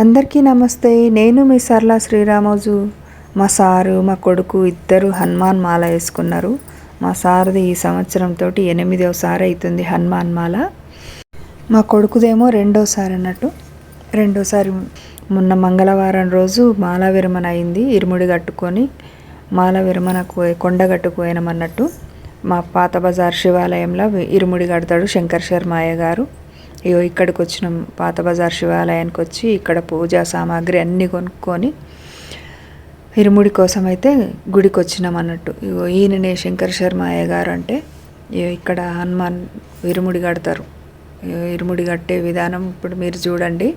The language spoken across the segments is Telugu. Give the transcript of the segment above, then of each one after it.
అందరికీ నమస్తే. నేను మీ సర్లా శ్రీరామోజు. మా సారు మా కొడుకు ఇద్దరు హనుమాన్ మాల వేసుకున్నారు. మా సార్ది ఈ సంవత్సరంతో 8వసారి అవుతుంది హనుమాన్ మాల. మా కొడుకుదేమో రెండోసారి అన్నట్టు. రెండోసారి మొన్న మంగళవారం రోజు మాల విరమణ అయింది. ఇరుముడి కట్టుకొని మాల విరమణకు కొండగట్టుకుపోయినామన్నట్టు. మా పాత బజార్ శివాలయంలో ఇరుముడి కడతాడు శంకర్ శర్మయ్య గారు. ఇక్కడికి వచ్చినాం. పాత బజార్ శివాలయానికి వచ్చి ఇక్కడ పూజా సామాగ్రి అన్నీ కొనుక్కొని ఇరుముడి కోసం అయితే గుడికి వచ్చినాం అన్నట్టు. ఈయననే శంకర్ శర్మయ్య గారు అంటే ఇక్కడ హనుమాన్ ఇరుముడి కడతారు. ఇరుముడి కట్టే విధానం ఇప్పుడు మీరు చూడండి.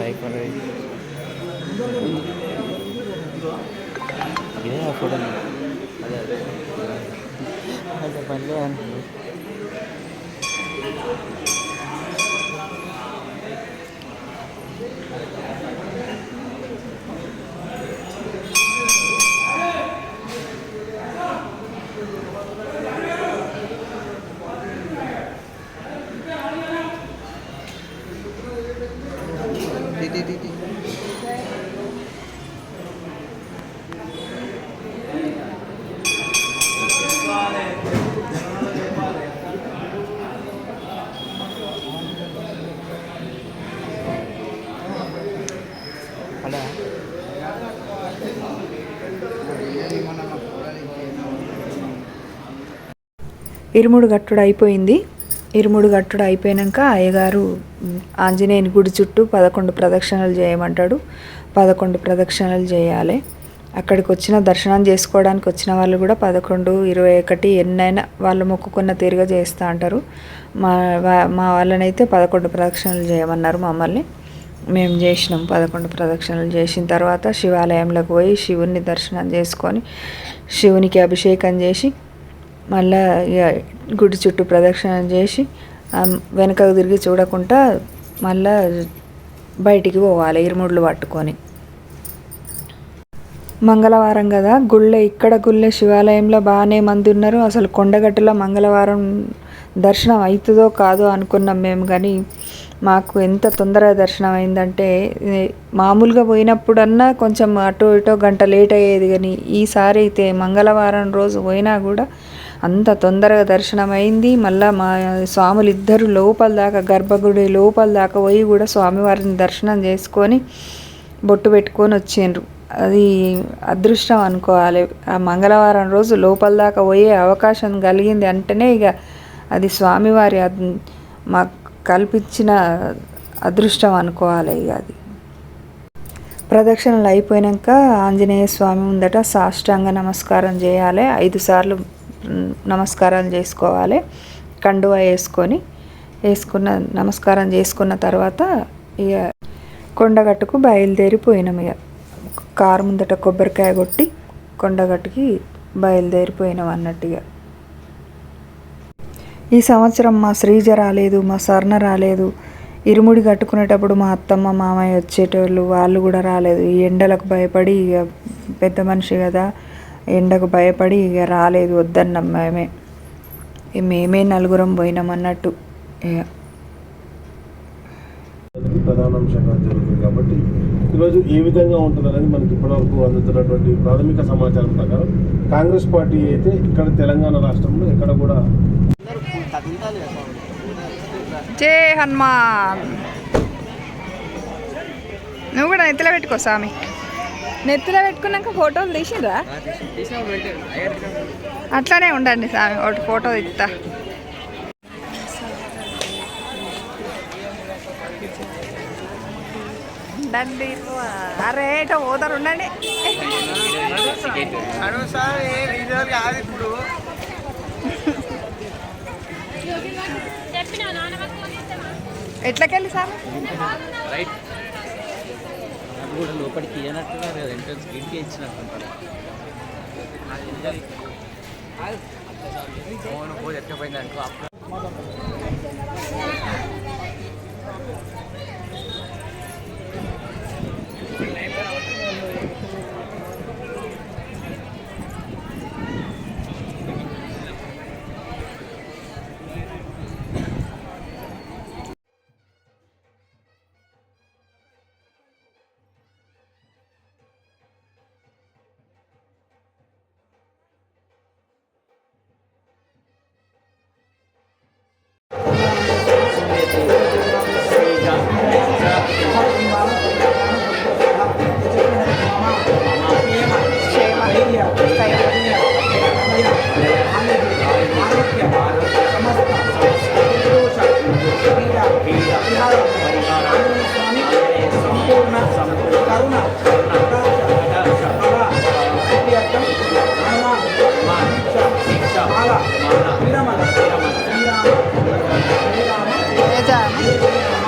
అయిపోయినది ఇదే ఆ ఫోటో అదే అదే పని అనుకుంది. ఇరుముడు గట్టుడు అయిపోయింది. ఇరుముడు గట్టుడు అయిపోయాక అయ్యగారు ఆంజనేయుని గుడి చుట్టూ 11 ప్రదక్షిణలు చేయమంటాడు. 11 ప్రదక్షిణలు చేయాలి. అక్కడికి వచ్చిన దర్శనం చేసుకోవడానికి వచ్చిన వాళ్ళు కూడా 11, 21 ఎన్నైనా వాళ్ళు మొక్కుకున్న తీరుగా చేస్తూ అంటారు. మా వాళ్ళనైతే 11 ప్రదక్షిణలు చేయమన్నారు మమ్మల్ని. మేము చేసినాం. 11 ప్రదక్షిణలు చేసిన తర్వాత శివాలయంలోకి పోయి శివుని దర్శనం చేసుకొని శివునికి అభిషేకం చేసి మళ్ళా గుడి చుట్టూ ప్రదక్షిణ చేసి వెనకకు తిరిగి చూడకుండా మళ్ళా బయటికి పోవాలి ఇరుముడులు పట్టుకొని. మంగళవారం కదా, ఇక్కడ గుళ్ళే శివాలయంలో బాగానే మంది ఉన్నారు. అసలు కొండగట్టులో మంగళవారం దర్శనం అవుతుందో కాదో అనుకున్నాం మేము. కానీ మాకు ఎంత తొందరగా దర్శనం అయిందంటే మామూలుగా పోయినప్పుడన్నా కొంచెం అటో ఇటో గంట లేట్ అయ్యేది. కానీ ఈసారి అయితే మంగళవారం రోజు పోయినా కూడా అంత తొందరగా దర్శనం అయింది. మళ్ళీ మా స్వాములు ఇద్దరు లోపల దాకా గర్భగుడి లోపల దాకా పోయి కూడా స్వామివారిని దర్శనం చేసుకొని బొట్టు పెట్టుకొని వచ్చిండ్రు. అది అదృష్టం అనుకోవాలి. ఆ మంగళవారం రోజు లోపల దాకా పోయే అవకాశం కలిగింది అంటేనే ఇక అది స్వామివారి మాకు కల్పించిన అదృష్టం అనుకోవాలి. ఇక అది ప్రదక్షిణలు అయిపోయాక ఆంజనేయ స్వామి ముందట సాష్టాంగ నమస్కారం చేయాలి. 5 సార్లు నమస్కారాలు చేసుకోవాలి. కండువా వేసుకున్న నమస్కారం చేసుకున్న తర్వాత ఇక కొండగట్టుకు బయలుదేరిపోయినాం. ఇక కారు ముందట కొబ్బరికాయ కొట్టి కొండగట్టుకి బయలుదేరిపోయినాం అన్నట్టుగా. ఈ సంవత్సరం మా శ్రీజ రాలేదు, మా స్వర్ణ రాలేదు. ఇరుముడి కట్టుకునేటప్పుడు మా అత్తమ్మ మామయ్య వచ్చేటోళ్ళు, వాళ్ళు కూడా రాలేదు. ఈ ఎండలకు భయపడి ఇక పెద్ద మనిషి కదా, ఎండకు భయపడి ఇక రాలేదు, వద్దన్నాం. మేమే నలుగురం పోయినాం అన్నట్టు. ఇక ప్రధాన అంశంగా జరుగుతుంది కాబట్టి ఈరోజు ఏ విధంగా ఉంటుందనేది మనకి ఇప్పటివరకు అందుతున్నటువంటి ప్రాథమిక సమాచారం ప్రకారం కాంగ్రెస్ పార్టీ అయితే ఇక్కడ తెలంగాణ రాష్ట్రంలో ఎక్కడ కూడా జై హనుమాన్. నువ్వు కూడా నెత్తిలో పెట్టుకో స్వామి. నెత్తిలో పెట్టుకున్నాక ఫోటోలు తీసిండ్రా? అట్లానే ఉండండి స్వామి, ఒకటి ఫోటో తీస్తా. ఉండండి, అరే ఏటో పోతారు, ఉండండి. ఎట్లకెళ్ళి సార్ లోపలికి ఇచ్చినట్టున్నారు కదా, ఎంట్రన్స్ గేట్కి ఇచ్చినట్టు ఎక్కపోయింది అనుకో.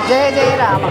జయ జయ రామ.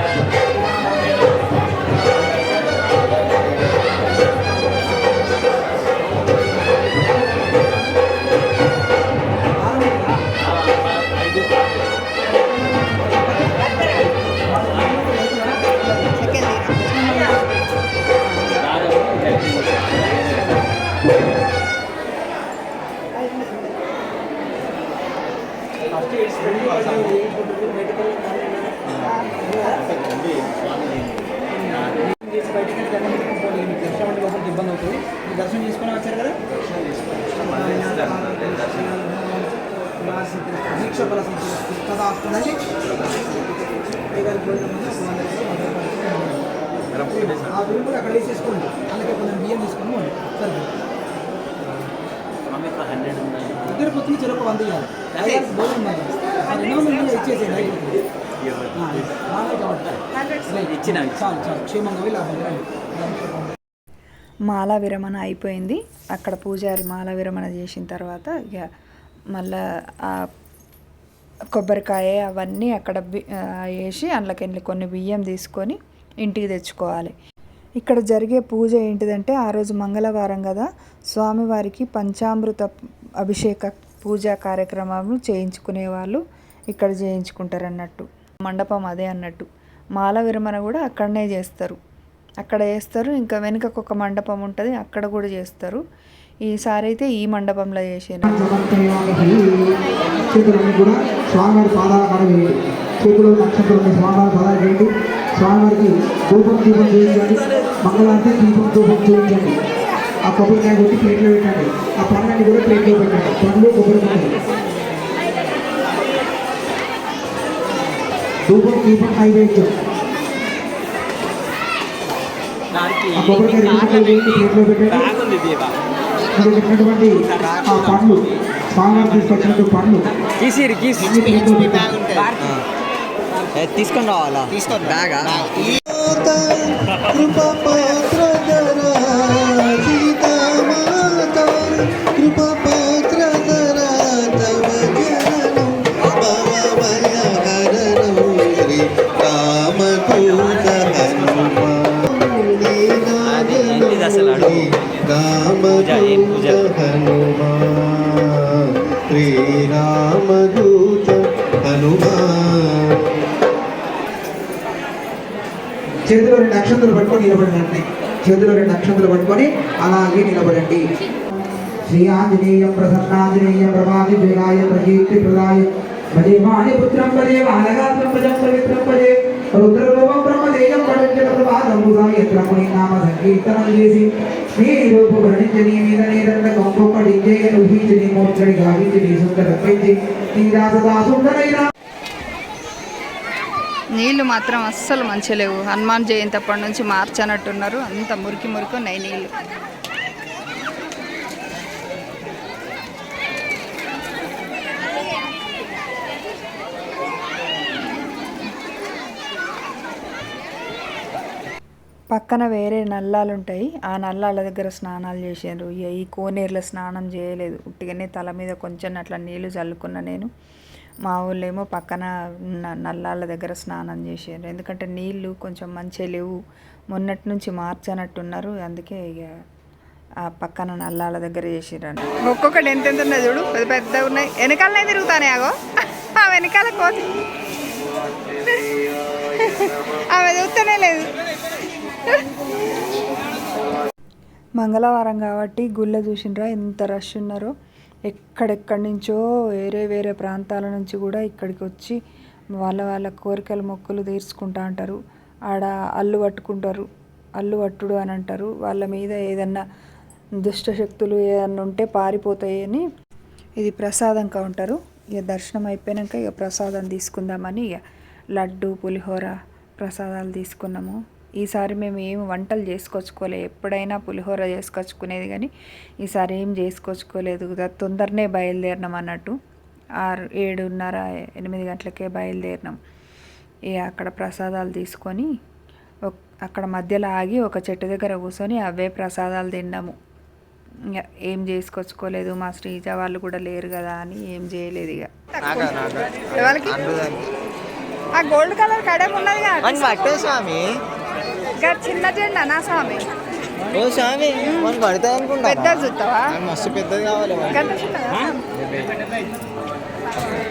ఇబ్బంది అవుతుంది. దర్శనం చేసుకుని వచ్చారు కదా, దీక్ష బల కదా వస్తుందండి. ఆ బిల్లు కూడా అక్కడ వేసేసుకోండి. అందుకే కొంచెం బియ్యం తీసుకుని పోండి. సరే ఇద్దరు పొత్తులు చెరుకు 100 ఇవ్వాలి. భోజనం ఇచ్చేసేయండి. చాలు చాలు, క్షేమంగా వెళ్ళి. మాల విరమణ అయిపోయింది. అక్కడ పూజారి మాల విరమణ చేసిన తర్వాత ఇక మళ్ళా కొబ్బరికాయ అవన్నీ అక్కడ వేసి అందులోకి కొన్ని బియ్యం తీసుకొని ఇంటికి తెచ్చుకోవాలి. ఇక్కడ జరిగే పూజ ఏంటిదంటే, ఆ రోజు మంగళవారం కదా, స్వామివారికి పంచామృత అభిషేక పూజా కార్యక్రమాలు చేయించుకునే వాళ్ళు ఇక్కడ చేయించుకుంటారు అన్నట్టు. మండపం అదే అన్నట్టు. మాల విరమణ కూడా అక్కడనే చేస్తారు, అక్కడ చేస్తారు. ఇంకా వెనుకకు ఒక మండపం ఉంటుంది, అక్కడ కూడా చేస్తారు. ఈసారి అయితే ఈ మండపంలో చేసాను. చేతులన్నీ కూడా స్వామివారి పాదాల కడవేయండి. చేతులు నక్షత్రం స్వామివారి పాదాలు వేయండి. స్వామివారికి ధూపం చేయించండి. మంగళారతి ధూపం చేయించండి. ఆ కొబ్బరికాయ కొట్టి ప్లేట్లో పెట్టండి. ఆ పండ్లన్నీ కూడా ప్లేట్లో పెట్టండి. పండ్లు కొబ్బరికాయ ధూపం నైవేద్యం. ఆ కొబ్బరికాయ 2 ముక్కలు చేసి ప్లేట్లో పెట్టండి. మీరు పెట్టినటువంటి ఆ పండ్లు స్వామివారు తీసుకొచ్చినటువంటి పండ్లు అన్ని ప్లేట్లో పెట్టండి. తీసుకొని రావాలా బ్యాగా అసలు శ్రీరామదూత చేతిలో 2 అక్షంతలు పట్టుకొని నిలబడండి. చేతిలో 2 అక్షంతలు పట్టుకొని అలాగే నిలబడండి. శ్రీ ఆంజనేయం ప్రసన్నాంజనేయం ప్రభాది జగాయ ప్రకీర్తి ప్రదాయ భజే వాణి పుత్రం భజే బాలగాత్రం భజం పవిత్రం భజే రుద్రరూపం బ్రహ్మదేయం పడంచల ప్రభాదంబుధాయత్రముని నామ సంకీర్తనం చేసి నీ రూపు వర్ణించని మీద నీదండ కొంపడించే ఊహించని మోక్షడి గావించి సుందర రప్పించి నీ దాసదాసుండరైనా. నీళ్ళు మాత్రం అస్సలు మంచిగా లేవు. హనుమాన్ జయంతి అప్పటి నుంచి మార్చనట్టున్నారు. అంత మురికి మురికి ఉన్నాయి నీళ్ళు. పక్కన వేరే నల్లాలు ఉంటాయి. ఆ నల్లాల దగ్గర స్నానాలు చేసారు. ఈ కోనేరులో స్నానం చేయలేదు. ఉట్టిగానే తల మీద కొంచెం అట్లా నీళ్ళు చల్లుకున్నా నేను. మా ఊళ్ళేమో పక్కన నల్లాల దగ్గర స్నానం చేసారు. ఎందుకంటే నీళ్ళు కొంచెం మంచిగా లేవు. మొన్నటి నుంచి మార్చనట్టున్నారు. అందుకే ఇక ఆ పక్కన నల్లాల దగ్గర చేసిరండి. ఒక్కొక్కటి ఎంత ఉన్నాయి చూడు, పెద్ద పెద్ద ఉన్నాయి. వెనకాలనే తిరుగుతానే ఆగో ఆ వెనకాల కోతి ఆమె చూస్తూనే లేదు. మంగళవారం కాబట్టి గుళ్ళ చూసిండ్రా ఎంత రష్ ఉన్నారో. ఎక్కడెక్కడి నుంచో వేరే ప్రాంతాల నుంచి కూడా ఇక్కడికి వచ్చి వాళ్ళ కోరికల మొక్కులు తీర్చుకుంటా అంటారు. ఆడ అల్లు పట్టుకుంటారు. అల్లు పట్టుడు అని అంటారు. వాళ్ళ మీద ఏదన్నా దుష్టశక్తులు ఏదన్నా ఉంటే పారిపోతాయని. ఇది ప్రసాదం కౌంటరు. ఇక దర్శనం అయిపోయాక ఇక ప్రసాదం తీసుకుందామని ఇక లడ్డు పులిహోర ప్రసాదాలు తీసుకున్నాము. ఈసారి మేము ఏం వంటలు చేసుకొచ్చుకోలేదు. ఎప్పుడైనా పులిహోర చేసుకొచ్చుకునేది కానీ ఈసారి ఏం చేసుకొచ్చుకోలేదు. తొందరనే బయలుదేరినాం అన్నట్టు. 7:30 8 గంటలకే బయలుదేరినాం. ఇక అక్కడ ప్రసాదాలు తీసుకొని అక్కడ మధ్యలో ఆగి ఒక చెట్టు దగ్గర కూర్చొని అవే ప్రసాదాలు తిన్నాము. ఇంకా ఏం చేసుకొచ్చుకోలేదు. మా శ్రీజ వాళ్ళు కూడా లేరు కదా అని ఏం చేయలేదు. ఇక వాళ్ళకి ఆ గోల్డ్ కలర్ కడెం ఉన్నది కదా స్వామి, చిన్న జెండా నా స్వామి. ఓ స్వామి పడతాయి అనుకుంటా. పెద్ద చూస్తావా? మస్తు పెద్దది కావాలి.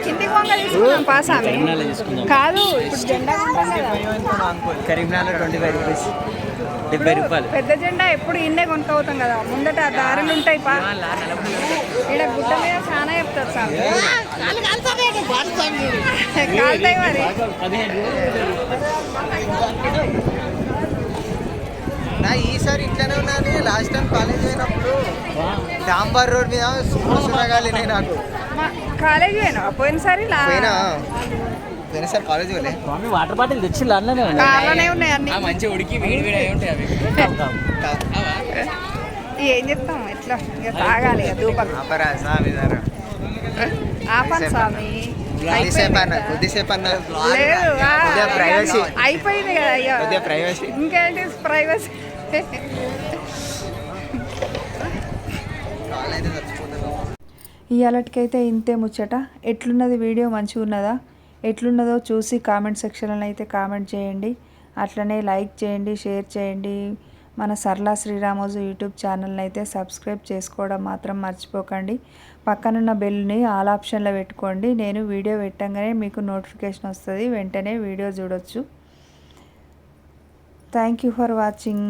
కిందికి వంగ తీసుకున్నాం పాసామి. కాదు ఇప్పుడు జెండా కరీంనగర్ 25 రూపీస్ 70 రూపాయలు. పెద్ద జెండా ఎప్పుడు ఇన్నే కొనుక్కోతాం కదా. ముందట దారులు ఉంటాయి. ఇక్కడ గుడ్డ మీద చాలా చెప్తారు స్వామి. కాలుతాయి మరి. నా ఈసారి ఇట్లానే ఉన్నాను. లాస్ట్ టైం కాలేజ్ అయినప్పుడు సాంబార్ రోడ్ మీద సురగాలి నాకు. కాలేజ్ పోయినా పోయినసారి కాలేజ్ వెళ్ళే వాటర్ బాటిల్ తెచ్చి కావాలనే ఉన్నాయి అన్ని. మంచిగా ఉడికి వేడి వేడి అయి ఉంటాయి అవి. ఏం చెప్తాం ఎట్లా ఇక తాగాలి. ఇక దూపం ఆపన్ స్వామి. కొద్దిసేపు అన్న లేదు ప్రైవసీ అయిపోయింది కదా. అయ్యో ప్రైవసీ ఇంకేంటి ప్రైవసీ. ఇవాళకైతే ఇంతే ముచ్చట. ఎట్లున్నది వీడియో? మంచిగా ఉన్నదా? ఎట్లున్నదో చూసి కామెంట్ సెక్షన్లో అయితే కామెంట్ చేయండి. అట్లనే లైక్ చేయండి, షేర్ చేయండి. మన సరళ శ్రీరామోజు యూట్యూబ్ ఛానల్ని అయితే సబ్స్క్రైబ్ చేసుకోవడం మాత్రం మర్చిపోకండి. పక్కనున్న బెల్ని ఆల్ ఆప్షన్లో పెట్టుకోండి. నేను వీడియో పెట్టంగానే మీకు నోటిఫికేషన్ వస్తుంది. వెంటనే వీడియో చూడొచ్చు. Thank you for watching.